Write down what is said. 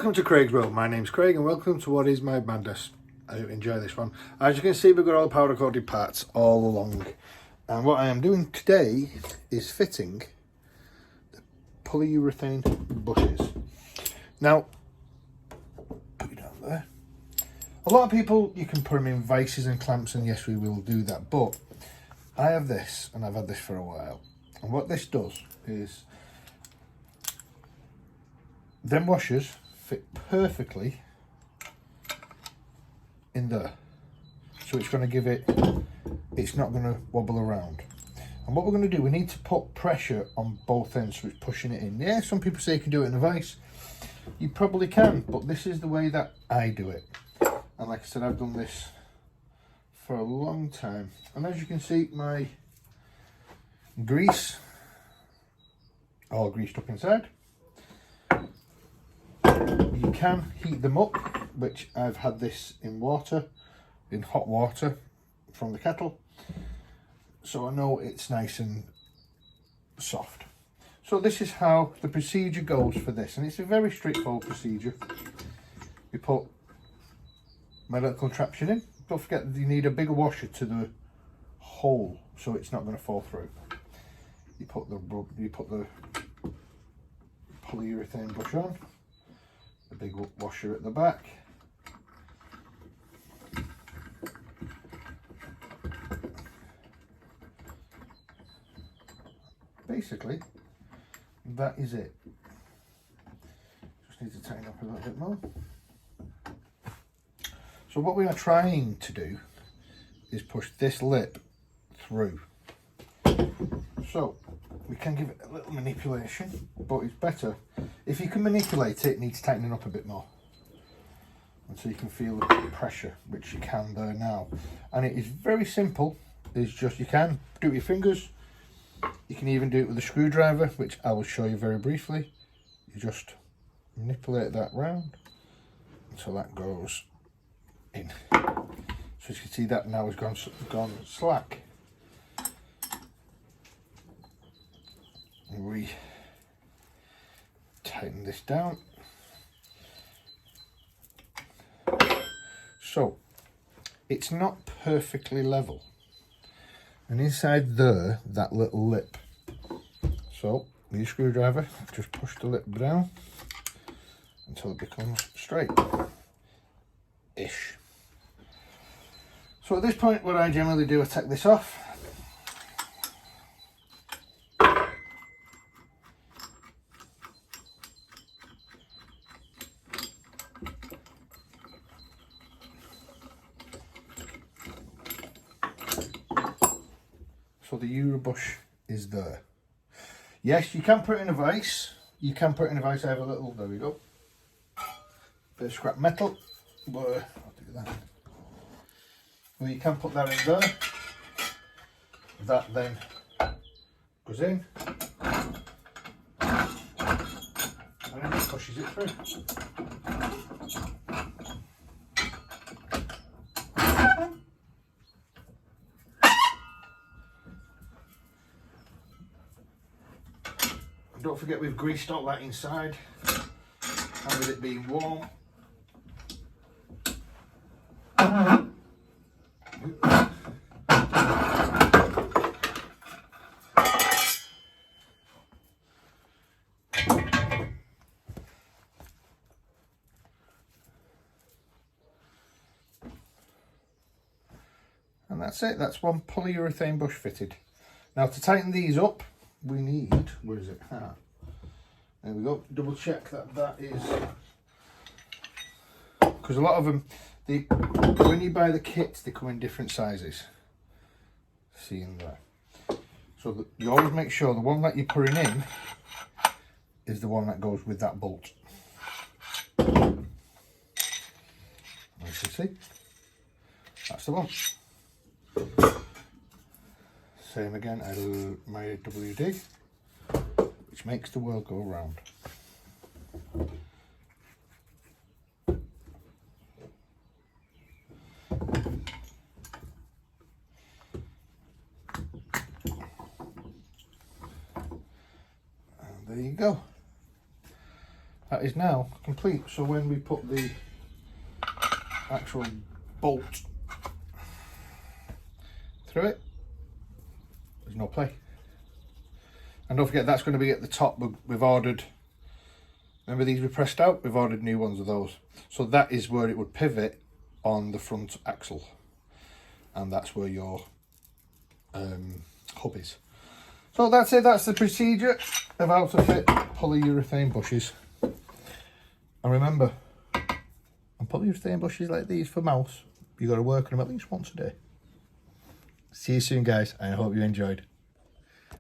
Welcome to Craig's World. My name's Craig and welcome to what is my madness. I hope you enjoy this one. As you can see, we've got all the powder coated parts all along. And what I am doing today is fitting the polyurethane bushes. Now, put it down there. A lot of people, you can put them in vices and clamps, and yes, we will do that. But I have this, and I've had this for a while. And what this does is, them washers fit perfectly in there. So it's going to give it, it's not going to wobble around. And what we're going to do, we need to put pressure on both ends so it's pushing it in. Yeah, some people say you can do it in a vise. You probably can, but this is the way that I do it. And like I said, I've done this for a long time. And as you can see, my grease, all greased up inside. You can heat them up, which I've had this in water, in hot water from the kettle, so I know it's nice and soft. So this is how the procedure goes for this, and it's a very straightforward procedure. You put my little contraption in. Don't forget that you need a bigger washer to the hole so it's not going to fall through. You put the polyurethane bush on, the big washer at the back. Basically, that is it. Just need to tighten up a little bit more. So what we are trying to do is push this lip through. So we can give it a little manipulation, but it's better if you can manipulate it. It needs tightening up a bit more, and so you can feel the pressure, which you can there now. And it is very simple. It's just, you can do it with your fingers. You can even do it with a screwdriver, which I will show you very briefly. You just manipulate that round until that goes in. So as you can see, that now has gone slack. And we tighten this down. So it's not perfectly level, and inside there, that little lip. So with your screwdriver, just push the lip down until it becomes straight-ish. So at this point, what I generally do, I take this off. So the Euro bush is there. Yes, you can put it in a vise. You can put it in a vise. I have a little, there we go, bit of scrap metal. I'll do that. Well, you can put that in there. That then goes in, and then it pushes it through. Don't forget, we've greased all that inside, and with it being warm, and that's it. That's one polyurethane bush fitted. Now to tighten these up, we need, where is it? There we go. Double check that is, because a lot of them, when you buy the kits, they come in different sizes. See in there. So you always make sure the one that you're putting in is the one that goes with that bolt. As you can see, that's the one. Same again, my WD, which makes the world go round. And there you go. that is now complete. So when we put the actual bolt through it, there's no play. And don't forget, that's going to be at the top. We've ordered, remember these we pressed out? We've ordered new ones of those. So that is where it would pivot on the front axle. And that's where your hub is. So that's it, that's the procedure of how to fit polyurethane bushes. And remember, on polyurethane bushes like these for mouse, you've got to work on them at least once a day. See you soon guys, and I hope you enjoyed.